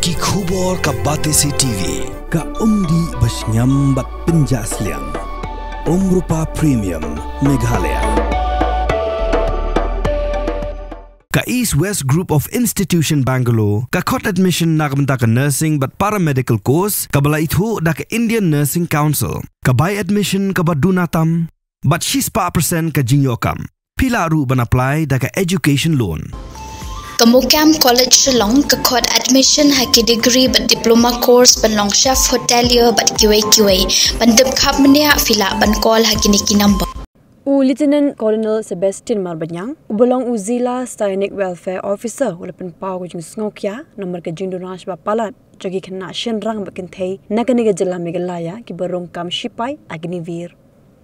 Ki khubor ka Batesi TV. Ka umdi basnyam bat penjaslian. Rupa Premium Meghalaya. Ka East West Group of Institution Bangalore, ka khot admission nagmenta ka nursing but paramedical course, ka bala ithu da ka Indian Nursing Council, ka buy admission ka badunatam, but she's pa percent ka jinyokam. Pila ru ban apply da ka education loan. Kamukam College Shillong ka khot admission haki degree but diploma course ban long chef hotelier but QA ban dep khap mania fila ban call haki niki number. Lieutenant Colonel Sebastian Marbanyang, ubelong Uzila Stainik Welfare Officer, walaupun pau kujung Sngokia, nomor kejung Dunash Bapalat, jogi kena shenrang bakentei, nakaniga jela Meghalaya, ki barong kam shipai agnivir.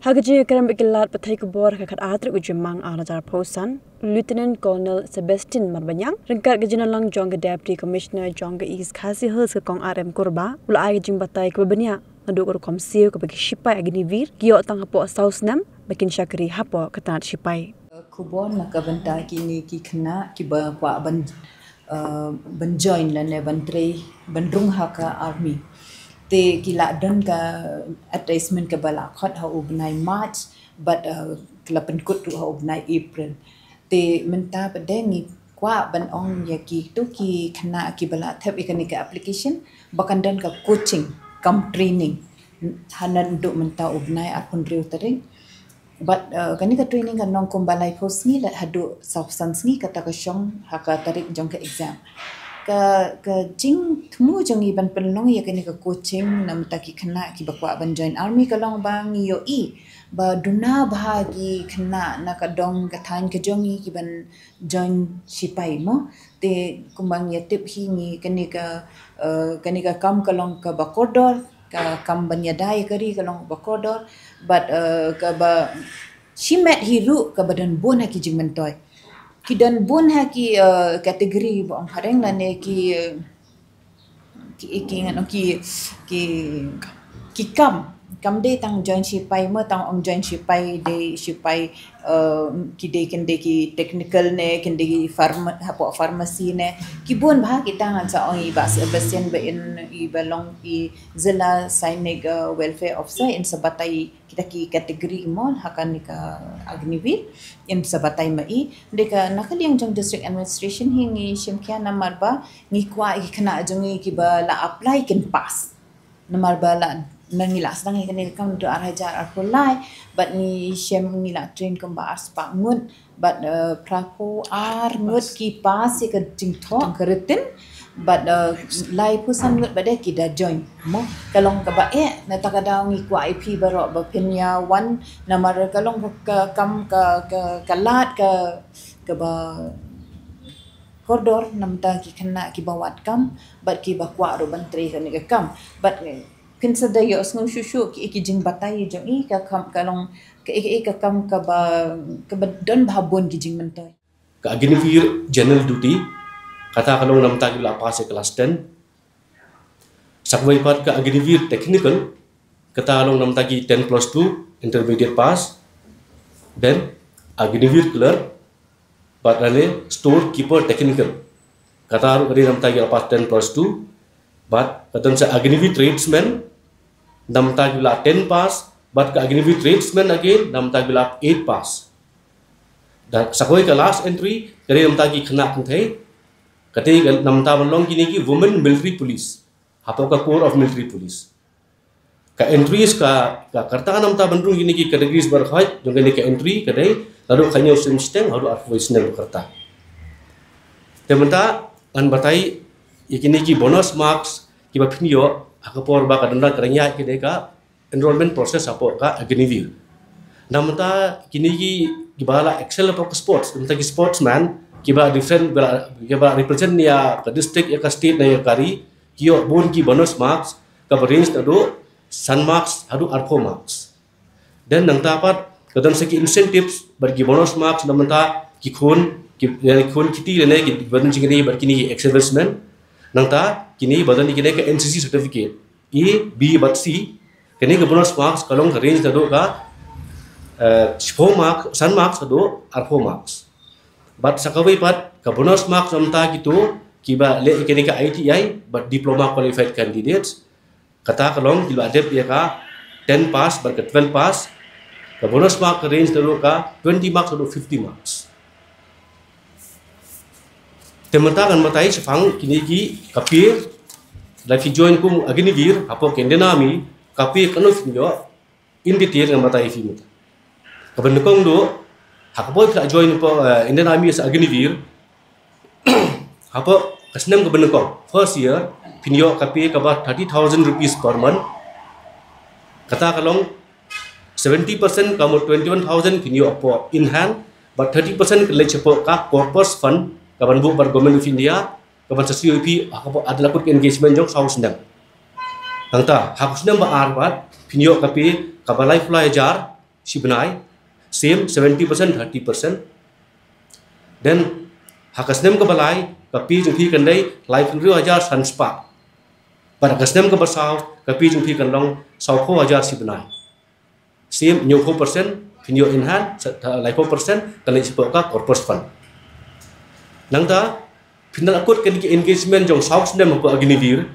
Hagajung karam bekilat patai kubor kakat atrik ujumang arajar posan, Lieutenant Colonel Sebastian Marbanyang, ringkat gajina lang jongga Deputy Commissioner jongga East Khasi Hills ke Kong RM Kurba, ula ay gajung batai kubabanya, ngaduk urukom siu ke bagi shipai agnivir, giok tang hapo sausnam, makin syakri hapo ketat shipai. Kubor nak benta kini ki kena ki ba ban join la ne ban tre ban rung haka army te ki la dan ka attachment ka bala khot ha ubnai March but klapen kut tu ha ubnai April te menta padengi kwa ban ong ya ki tu ki kena ki bala thap ikanika application bakan dan ka coaching kam training hanan duk menta ubnai apun riu tering. But kani ka training kan nong kumbalai post ni la hadu substance ni kata ka syong haka tarik jong ke exam ka jing temu jong iban penlong ya kani ka coaching nam ta ki kena ki bakwa ban join army ka long bang yo I ba duna bahagi kena na ka dong ka than ka jong I ki ban join sipai mo te kumbang ya tip hi ni kani ka kam ka long ka bakodor ka kam banyadai kari ka long bakodor but ka ba she met hiru ka badan bon ha ki jingmentoy ki dan bon ha ki kategori ba ang hareng la ne ki ngano ki kam de tang join sipai mo tang ong join sipai de sipai ki de ken de ki technical ne ken de ki pharmacy ne ki bon ba ki tang sa ong I ba Sebastian ba in I belong I Zilla Sainik welfare officer in sabatay kita ki kategori mo hakan ni ka agnivil in sabatay mai de ka nakaliang jong district administration hingi simkya namar ba ni kwa I kana jong I ki ba la apply ken pass namar ba la nangila sedang kini kam do arhajar arpulai but ni shem ngila train kam ba aspa ngut but prako ar ngut ki pas ke jingtho keretin but lai pusan ngut bade ki da join mo kalong ka ba na takadaw ngi kwa IP baro ba pinya one namar kalong ka kam ka kalat ka ba koridor namta ki kena ki bawat kam but ki ba kwa ro bantre ka ni kam but consider yo asngo shushu ki jing batai jong I ka kam kalong ka kam ka ba don bhabon ki jing mentoy ka agnivir general duty kata kalong namta ki la pas kelas 10 sakwai pat ka agnivir technical kata kalong namta ki 10 plus 2 intermediate pass then agnivir clerk but rane storekeeper technical kata ri namta ki pas 10 plus 2 but katan sa agnivir tradesman namta bila 10 pass but ka agnivir tradesman again namta bila 8 pass dan sakoi ka last entry kare namta ki khana kunthai kate namta banlong kini ki women military police hapo ka corps of military police ka entries ka karta namta bandung kini ki categories berkhai jong kini ka entry kadai lalu khanyo system haru advisor karta tementa an batai ikini ki bonus marks ki ba pinyo akapor ba kadanda karanya ki deka enrollment process apo ka agnivir namta kini ki bala excel apo sports namta ki sportsman ki ba different ki ba represent ya ka district ya ka state na ya kari kiyo bon ki bonus marks ka range ado sun marks ado arpo marks dan nang dapat kadang seki incentives bagi bonus marks namta ki khon kiti lene ki badan jingri bar kini excellence nang ta kini badan kini ka NCC certificate A B but C kini ka bonus marks kalong range ado ka 4 marks sun marks ado arpo marks but sakawai pat ka bonus marks namta gitu kiba le kini ka ITI but diploma qualified candidates kata kalong kiba adep ya ka 10 pass bar ka 12 pass ka bonus mark range dulu ka 20 marks atau 50 marks teman-teman matai sepang kini ki kapir lagi join kum agnivir apa kendenami kapir kanuf nyo in detail ng matai fi muta kabandukong do hakboy ka join po Indian Army sa agnivir apa kasnem kabandukong first year pinyo kapir kaba 30,000 rupees per month kata kalong 70% kamu 21,000 pinyo apa in hand but 30% college po ka corpus fund kaban bu bar government of India kaban sa COP ako adalah put engagement jong saus ndang nangta hakus ndang ba arbat pinyo kapi kabalai fly jar si benai same 70% 30% then hakasnem kabalai kapi jong pi kandai life ru hajar sanspa bar hakasnem ka basau kapi jong pi kanlong sau ko hajar si benai same 90% pinyo in hand life 4% kalai si ka corpus fund nangta pinal akut kini engagement jong saus ndem apa agnivir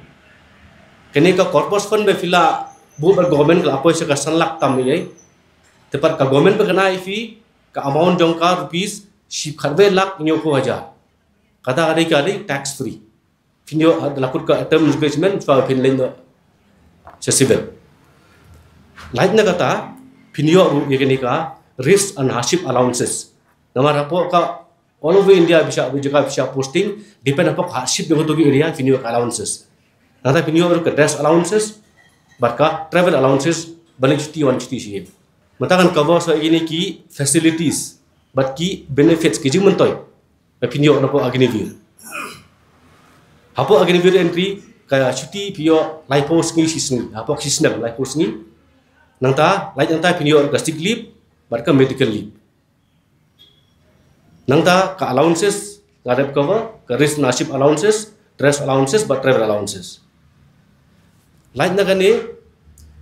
kini ka corpus fund be fila bu bar government ka apoy sa sanlak tam ye tepat ka government bekana ifi ka amount jong ka rupees ship kharbe lak nyo ko haja kata ada ka tax free pinyo lakut ka term engagement fa pin len sa civil lain na kata pinyo ru ye kini ka risk and hardship allowances nama rapo ka all over India bisa posting depend upon hardship yang untuk area pinyo allowances. Nanti pinyo ke dress allowances, barka travel allowances balik cuti wan cuti sih. Matakan cover so ini ki facilities, but ki benefits ki jing mentoy. Pinyo napo agnivir. Hapo agnivir entry kaya cuti pinyo lipo sengi sisni, hapo sistem lipo sengi. Nangta lain nangta pinyo ke sick leave, barka medical leave. Nangta ka allowances ngadep cover ka risk nasib allowances dress allowances but travel allowances lain na gani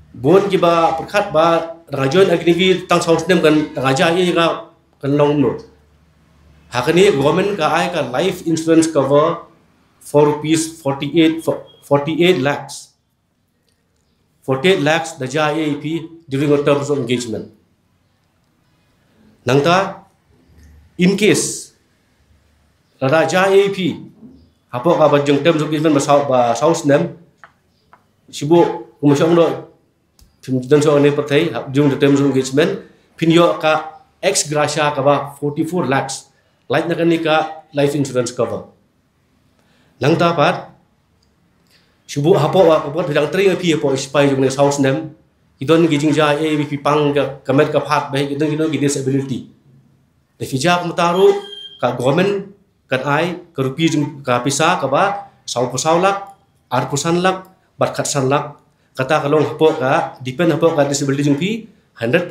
bon ki ba perkhat ba dengan join agnivir tang saus dem kan ngaja ye ka kanlong no hakani government ka ai ka life insurance cover for rupees 48 lakhs 48 lakhs da ja ye during a terms of engagement nangta in case raja AP apa ka bajeng terms of engagement ba saus nem sibu kumusong do dan so ne patai during the terms of engagement pinyo ka ex gratia ka ba 44 lakhs light na kanika life insurance cover nang tapat sibu hapo wa ko bidang tri AP po ispai jung ne saus nem idon gijing ja AP pang ka kamet ka phat ba idon disability de fijak mutaru ka government kan ai ka rupi ka pisa ka ba sau lak ar pusan lak bat khat san lak kata kalong hapo ka depend hapo ka disability jung pi 100%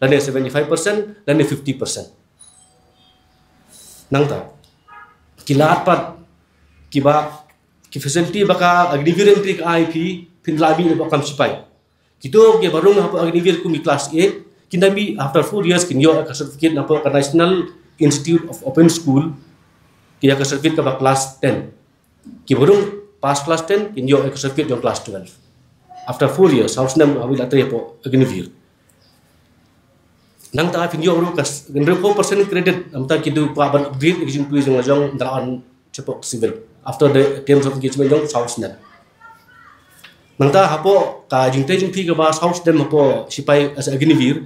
dan 75% dan 50% nangta kilat pat kiba ki facility baka agnivir entry ka IP pinlabi ba kam sipai kito ge barung hapo agnivir ku mi class 8 kinami after 4 years kinyo ka certificate na po ka National Institute of Open School kiya ka certificate ka class 10 kiburung pas class 10 kinyo ka certificate yung class 12 after 4 years house nam awil atay po agnivir nang ta kinyo ru ka 100% credit amta kidu pa ban upgrade kijing tuis yung ajong daan cepo civil after the terms of engagement yung house nam nangta hapo ka jingte jing pi ka ba house dem hapo sipai as agnivir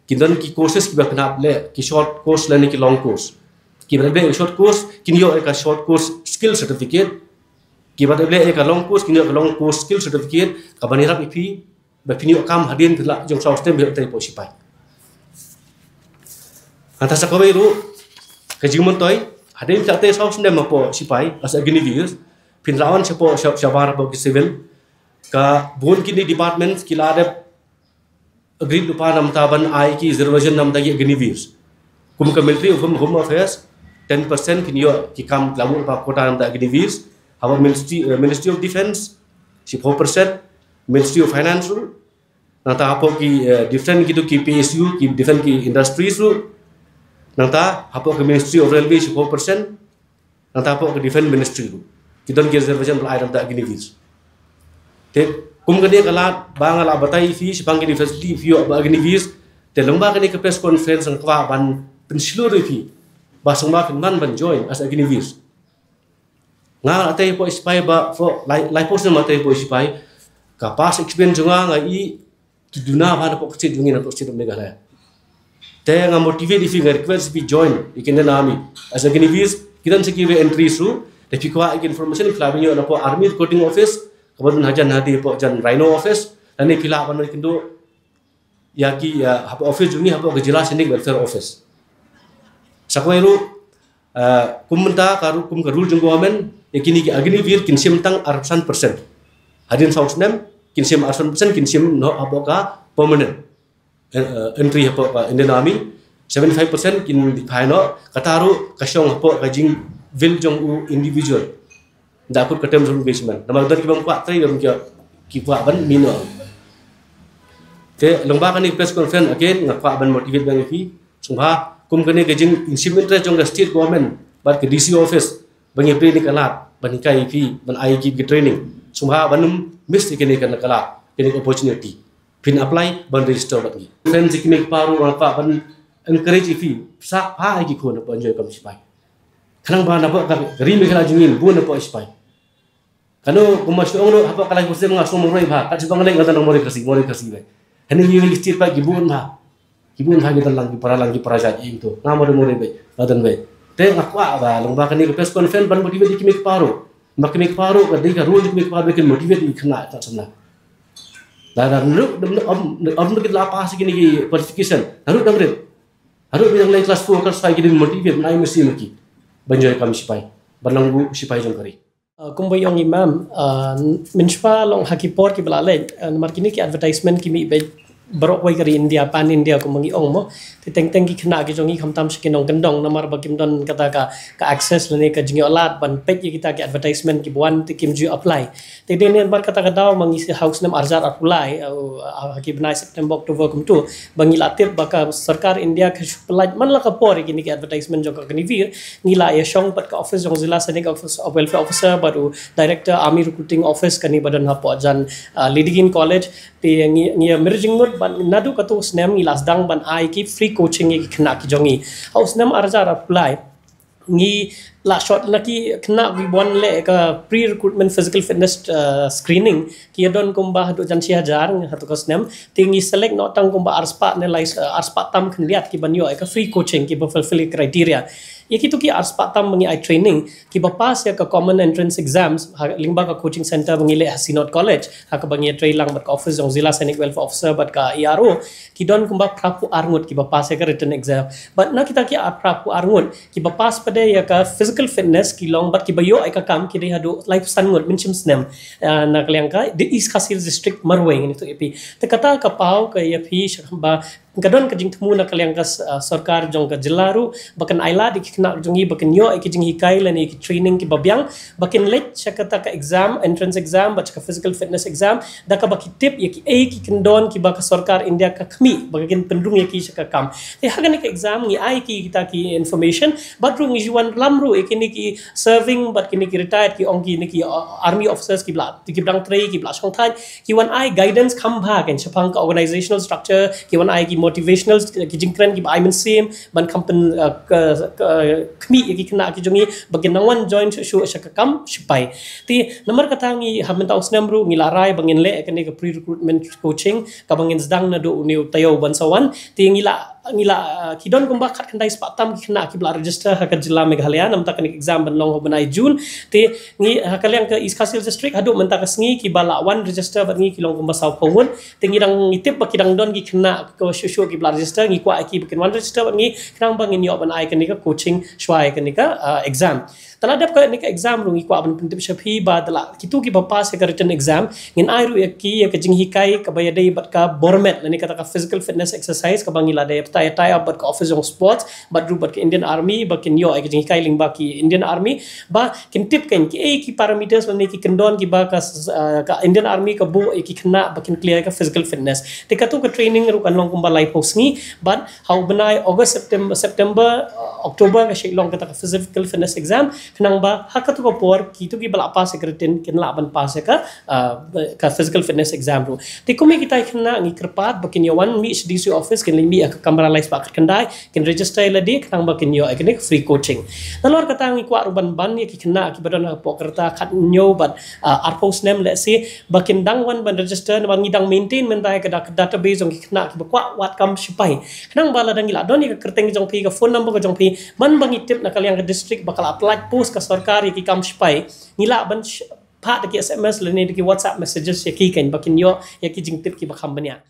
kindan ki courses ki ba kanap le ki short course le ki long course ki ba le short course kinyo ka short course skill certificate ki ba le ka long course kinyo ka long course skill certificate ka banirap ipi ba pinyo kam hadin tla jong house dem be tai po sipai anta sa kawai ru ka jingmon toy hadin tla tai house dem hapo sipai as agnivir pinlawan sepo shabar po ki civil ka bon kini departments kila ada agreed lupa nam taban ai ki reservation nam tagi agnivir kum ka military of home affairs 10% kinyo ki kam lamu pa kota nam tagi agnivir hawa ministry of defense 10% ministry of finance nata hapo ki different gitu ki PSU ki different ki industries ru nata hapo ki ministry of railway 10% nanta po ke defense ministry ru kidon ke reservation bal ai nanta gini vis te kum ke dia kalat bang ala batai fi sipang ke university fi ba gini vis te lomba ke ni ke press conference ang kwa ban pensilu fi basang ma kan man ban join as gini vis nga ate po ispai ba fo lai post na ate po ispai kapas experience nga ngai tuduna ba na po kecil dungin na po kecil Meghalaya te nga motivate if you request be join ikin na nami as a gini vis kita secure entry through te fikwa information flavio na po army recruiting office kemudian hajan hati po jan rhino office dan ni pila apa kindo yaki hapo office jungi hapo kejelas ini welfare office sakwairu kumenta karu kum karul jung government yakini ki agni vir kinsim tang arsan persen hadin sausnem kinsim arsan persen kinsim no hapo ka permanent entry hapo ka Indian Army 75% kin dipaino kataru kasyong hapo kajing vil jong u individual dapur ketem zum basement nama dan kibang kwa trai dam ki kwa ban mino te lomba kan press conference again ngakwa ban motivate bang fi sungha kum kene kajing instrument jong the state government bat ke DC office bang ye ni kalat ban kai fi ban ai ki training sungha banum miss ikene kan kalat kene opportunity pin apply ban register bat ni friends ikine paru ngakwa ban encourage fi sak pa ai ki khon ban joy kam sipai kanang ba na ba gari me kala jungin bu na po sipai kanu kumasyo ono apa kala gusto nga so moroi ba kat bang leng ngatan moroi kasi ba hani ni stir pa gibun ha gitan lang gi para jaji itu nga moroi ba adan ba te akwa ba long ba kani press conference ban motivate ki mek paro makmik paro ka dei ka rule ki mek paro ken motivate ni khna ta sana da lu om lu la pa si kini ki qualification haru damre haru bilang lai class 4 class 5 ki motivate nai mesti maki banjoy kami sipai bananggu sipai jong kari kumbai yong imam minshpa long hakipor ki balale mar kini ki advertisement ki mi be barok wai kari India pan India ko mangi ong mo ti teng ki khna ki jongi khamtam sikinong kendong namar bakim don kata ka access lene ka jingi olat ban page kita ki advertisement ki buan ti kim ju apply ti den bar kata ka daw mangi si house nam arzar apply haki benai September October kum tu bangi latir baka sarkar India ka supply man la ka por ki advertisement jong ka ni vir ngila ya shong pat ka office jong zila sanik office of welfare officer baru director army recruiting office kani badan ha po jan Ledigin college ti ngi merging mud ban nadu ka tu snem ngi lasdang ban ai ki free coaching ki khna ki jongi au snem arzar apply ngi la short laki khna wi bon le ka pre recruitment physical fitness screening ki don kumba hadu jan 6000 hatu ka snem tingi select no tang kumba arspa ne lais arspa tam khliat ki banyo ka free coaching ki fulfill criteria Yaitu ki arspa tam mengi training ki bapas ya ka common entrance exams lingba ka coaching center mengile Hasinot College ha ka bangi trai lang bat ka office jong zila sainik welfare officer bat ka ERO ki don kumba prapu arngut ki bapas ya ka written exam but na kita ki prapu arngut ki bapas pada ya ka physical fitness ki long bat ki bayo ai ka kam ki de hadu life sangut minchim snem na kaliang ka the East Kasil district marweng ini tu epi te kata ka pau ka ya phi shamba kadon ka jing temu na kaliang ka sarkar jong ka jilaru bakan aila di kena jongi bakan yo ki jing hikai lan ki training ki babyang bakan let chakata ka exam entrance exam bach ka physical fitness exam da ka baki tip ya ki ki kendon ki baka sarkar India ka khmi bakin pendrung ya ki ka kam te hagan ka exam ngi ai ki kita ki information badrung juan lamru ekini ki serving but kini ki retired ki ongki ni ki army officers ki bla ki blang trei ki bla song thai ki wan ai guidance kham bha ken chapang ka organizational structure ki wan ai ki motivational ki jingkran ki I mean same ban kampen khmi ki kena ki jongi bagin nangwan join shu shakakam shipai ti nomor kata ngi hamenta usnamru ngi larai bangin le kene ka pre recruitment coaching ka bangin zdang na do new tayo bansawan ti ngila kidon kumba khat khandai spatam ki kena ki bla register ha ka jilla Meghalaya namta kan exam ban long banai June ti ngi hakaliang ka East Kasil district hadu menta ka sngi ki bala one register ban ngi kilong kumba sau pongun ti ngidang ngitip bakidang don ki kena ko shu ki bla register ngi kwa ki bakin one register ngi knang bangin yo ban ai kan ka coaching shwai kan ka exam taladap ka ni ka exam ru ngi kwa ban pintip shapi ba dala kitu ki bapas ka written exam ngin ai ru ki ka jing hikai ka bayadai bat ka bormet ni kata ka physical fitness exercise ka bangila dai tai bat ka office of sports bat ru bat ka Indian Army bakin yo ai ka jing hikai lingba ki Indian Army ba kin tip kan ki parameters ni ki kendon ki ba ka Indian Army ka bu ki khna bakin clear ka physical fitness te ka tu ka training ru kan long kumba life host ni but how banai August September October ka shilong kata ka physical fitness exam kenang ba hak tu ko por ki tu ki bala pas sekretin kin la ban pas ka physical fitness exam ru te kumi kita kena ngi kerpat bakin yo one mi DC office kin limi ka kamera lais ba kendai kin register la di kenang bakin yo ekne free coaching nalor kata ngi kwa ruban ban ki kena ki badana po kerta khat nyo but arpos name let's say bakin dang wan ban register ban ngi dang maintain mentai ka database ong ki kena ki kwa wat kam sipai kenang bala dang ila doni ka kerteng jong pi ka phone number ka jong pi man bangi tip na kaliang ka district bakal apply post ka sarkar ki kam sipai ngila ban pat ki SMS le ne ki WhatsApp messages ya ki kan bakin yo ya ki jing tip ki bakam banya